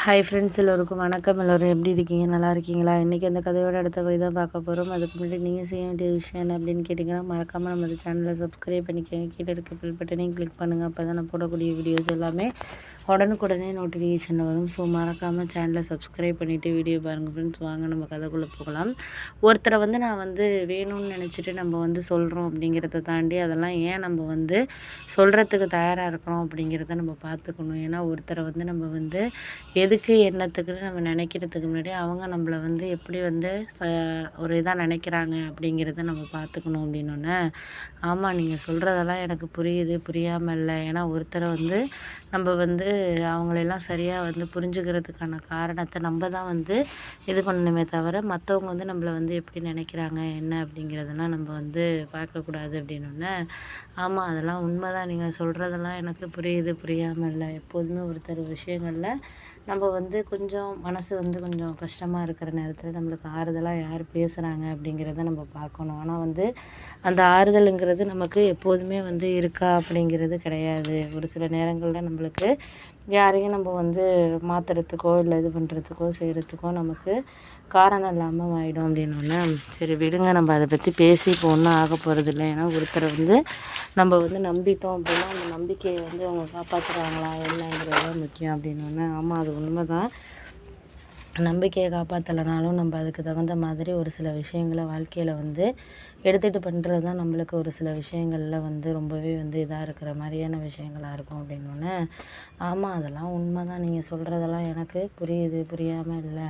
Hi friends, எல்லோருக்கும் வணக்கம். எல்லோரும் எப்படி இருக்கீங்க? நல்லா இருக்கீங்களா? இன்றைக்கி அந்த கதையோட அடுத்த போய் தான் பார்க்க போகிறோம். அதுக்கு முன்னாடி நீங்கள் செய்ய வேண்டிய விஷயம் என்ன அப்படின்னு கேட்டிங்கன்னா, மறக்காமல் நம்ம சேனலை சப்ஸ்கிரைப் பண்ணிக்கோங்க. கீழே இருக்க பெல் பட்டனையும் கிளிக் பண்ணுங்கள். அப்போ தான் நான் போடக்கூடிய வீடியோஸ் எல்லாமே உடனுக்குடனே நோட்டிஃபிகேஷனில் வரும். ஸோ மறக்காமல் சேனலை சப்ஸ்கிரைப் பண்ணிவிட்டு வீடியோ பாருங்கள் ஃப்ரெண்ட்ஸ். வாங்க நம்ம கதைக்குள்ளே போகலாம். ஒருத்தரை நான் வேணும்னு நினச்சிட்டு நம்ம சொல்கிறோம் அப்படிங்கிறத தாண்டி அதெல்லாம் ஏன் நம்ம சொல்கிறதுக்கு தயாராக இருக்கிறோம் அப்படிங்கிறத நம்ம பார்த்துக்கணும். ஏன்னா ஒருத்தரை நம்ம எதுக்கு என்னத்துக்குன்னு நம்ம நினைக்கிறதுக்கு முன்னாடி அவங்க நம்மளை எப்படி ஒரு இதாக நினைக்கிறாங்க அப்படிங்கிறத நம்ம பார்த்துக்கணும் அப்படின்னோடனே, ஆமாம் நீங்கள் சொல்கிறதெல்லாம் எனக்கு புரியுது, புரியாமல் இல்லை. ஏன்னா ஒருத்தரை நம்ம அவங்களெல்லாம் சரியாக புரிஞ்சுக்கிறதுக்கான காரணத்தை நம்ம தான் இது பண்ணணுமே தவிர மற்றவங்க நம்மளை எப்படி நினைக்கிறாங்க என்ன அப்படிங்கிறதெல்லாம் நம்ம பார்க்கக்கூடாது அப்படின்னோடனே, ஆமாம் அதெல்லாம் உண்மை தான், நீங்கள் சொல்கிறதெல்லாம் எனக்கு புரியுது, புரியாமல் இல்லை. எப்போதுமே ஒருத்தர் விஷயங்களில் நம்ம கொஞ்சம் மனசு கொஞ்சம் கஷ்டமாக இருக்கிற நேரத்தில் நம்மளுக்கு ஆறுதலாக யார் பேசுகிறாங்க அப்படிங்கிறத நம்ம பார்க்கணும். ஆனால் அந்த ஆறுதலுங்கிறது நமக்கு எப்போதுமே இருக்கா அப்படிங்கிறது கிடையாது. ஒரு சில நேரங்களில் நம்மளுக்கு யாரையும் நம்ம மாற்றுறதுக்கோ இல்லை இது பண்ணுறதுக்கோ செய்கிறதுக்கோ நமக்கு காரணம் இல்லாமல் ஆகிடும் அப்படின்னோடனே, சரி விடுங்க, நம்ம அதை பற்றி பேசி இப்போ ஒன்றும் ஆக போகிறதில்ல. ஏன்னா ஒருத்தரை நம்ம நம்பிட்டோம் அப்படின்னா அந்த நம்பிக்கையை அவங்க காப்பாற்றுறாங்களா என்னங்கிறது முக்கியம் அப்படின்னோடனே, ஆமாம் அது உண்மை தான். நம்பிக்கையை காப்பாற்றலைனாலும் நம்ம அதுக்கு தகுந்த மாதிரி ஒரு சில விஷயங்களை வாழ்க்கையில் எடுத்துகிட்டு பண்ணுறது தான் நம்மளுக்கு ஒரு சில விஷயங்களில் ரொம்பவே இதாக இருக்கிற மாதிரியான விஷயங்களாக இருக்கும் அப்படின்னோடனே, ஆமாம் அதெல்லாம் உண்மை தான், நீங்கள் சொல்கிறதெல்லாம் எனக்கு புரியுது, புரியாமல் இல்லை.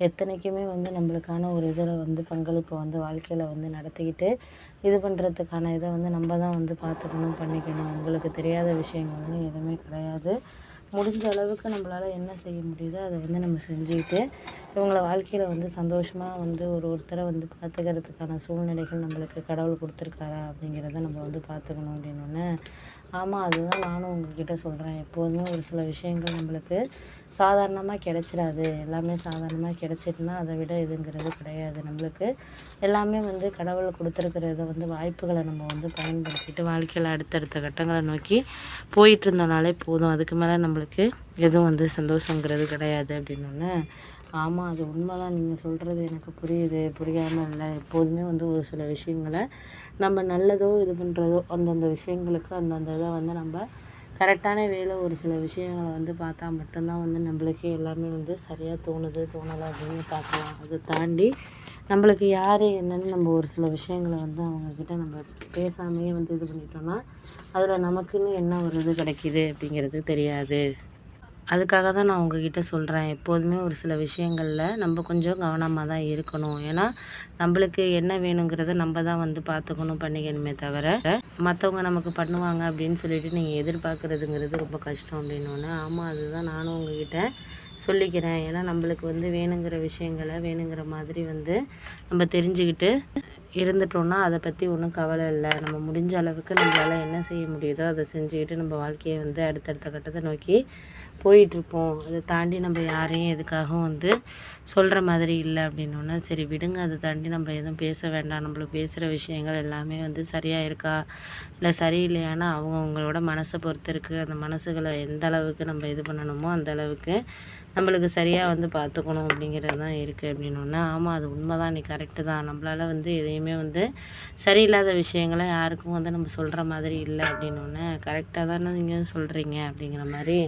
எத்தனைக்குமே நம்மளுக்கான ஒரு இதில் பங்களிப்பை வாழ்க்கையில் நடத்திக்கிட்டு இது பண்ணுறதுக்கான இதை நம்ம தான் பார்த்துக்கணும், பண்ணிக்கணும். உங்களுக்கு தெரியாத விஷயங்கள்னு எதுவுமே கிடையாது. முடிஞ்ச அளவுக்கு நம்மளால் என்ன செய்ய முடியுதோ அதை நம்ம செஞ்சுக்கிட்டு இவங்கள வாழ்க்கையில் சந்தோஷமாக ஒருத்தரை பார்த்துக்கிறதுக்கான சூழ்நிலைகள் நம்மளுக்கு கடவுள் கொடுத்துருக்காரா அப்படிங்கிறத நம்ம பார்த்துக்கணும் அப்படின்னோடனே, ஆமாம் அதுதான் நானும் உங்ககிட்ட சொல்கிறேன். எப்போதுமே ஒரு சில விஷயங்கள் நம்மளுக்கு சாதாரணமாக கிடைச்சிடாது. எல்லாமே சாதாரணமாக கிடைச்சிட்டுனா அதை விட இதுங்கிறது கிடையாது. நம்மளுக்கு எல்லாமே கடவுள் கொடுத்துருக்கிறத வாய்ப்புகளை நம்ம பயன்படுத்திட்டு வாழ்க்கையில் அடுத்தடுத்த கட்டங்களை நோக்கி போயிட்டு இருந்தோம்னாலே போதும். அதுக்கு மேலே நம்மளுக்கு எதுவும் சந்தோஷங்கிறது கிடையாது அப்படின்னோடனே, ஆமாம் அது உண்மை தான், நீங்கள் சொல்கிறது எனக்கு புரியுது, புரியாமல் இல்லை. எப்போதுமே ஒரு சில விஷயங்களை நம்ம நல்லதோ இது பண்ணுறதோ அந்தந்த விஷயங்களுக்கு அந்தந்த இதை நம்ம கரெக்டான வேலை ஒரு சில விஷயங்களை பார்த்தா மட்டும்தான் நம்மளுக்கே எல்லாமே சரியாக தோணுது, தோணலை அப்படின்னு பார்க்கலாம். அதை தாண்டி நம்மளுக்கு யார் என்னன்னு நம்ம ஒரு சில விஷயங்களை அவங்கக்கிட்ட நம்ம பேசாமையே இது பண்ணிட்டோம்னா அதில் நமக்குன்னு என்ன ஒரு இது கிடைக்கிது அப்படிங்கிறது தெரியாது. அதுக்காக தான் நான் உங்ககிட்ட சொல்கிறேன். எப்போதுமே ஒரு சில விஷயங்களில் நம்ம கொஞ்சம் கவனமாக தான் இருக்கணும். ஏன்னா நம்மளுக்கு என்ன வேணுங்கிறத நம்ம தான் பார்த்துக்கணும், பண்ணிக்கணுமே தவிர மற்றவங்க நமக்கு பண்ணுவாங்க அப்படின்னு சொல்லிட்டு நீங்கள் எதிர்பார்க்குறதுங்கிறது ரொம்ப கஷ்டம் அப்படின்னோடனே, ஆமாம் அதுதான் நானும் உங்ககிட்ட சொல்லிக்கிறேன். ஏன்னா நம்மளுக்கு வேணுங்கிற விஷயங்களை வேணுங்கிற மாதிரி நம்ம தெரிஞ்சுக்கிட்டு இருந்துட்டோம்னா அதை பற்றி ஒன்றும் கவலை இல்லை. நம்ம முடிஞ்ச அளவுக்கு நம்மளால் என்ன செய்ய முடியுதோ அதை செஞ்சுக்கிட்டு நம்ம வாழ்க்கையை அடுத்தடுத்த கட்டத்தை நோக்கி போயிட்டுருப்போம். அதை தாண்டி நம்ம யாரையும் எதுக்காகவும் சொல்கிற மாதிரி இல்லை அப்படின்னோடனே, சரி விடுங்க, அதை தாண்டி நம்ம எதுவும் பேச வேண்டாம். நம்மளுக்கு பேசுகிற விஷயங்கள் எல்லாமே சரியாக இருக்கா இல்லை சரியில்லையானா அவங்கவுங்களோட மனசை பொறுத்து இருக்குது. அந்த மனசுகளை எந்த அளவுக்கு நம்ம இது பண்ணணுமோ அந்த அளவுக்கு நம்மளுக்கு சரியாக பார்த்துக்கணும் அப்படிங்கிறது தான் இருக்குது அப்படின்னோடனே, ஆமாம் அது உண்மை தான், நீ கரெக்டு தான். நம்மளால் எதையுமே சரியில்லாத விஷயங்களை யாருக்கும் நம்ம சொல்கிற மாதிரி இல்லை அப்படின்னோடனே, கரெக்டாக தானே நீங்கள் சொல்கிறீங்க அப்படிங்கிற மாதிரி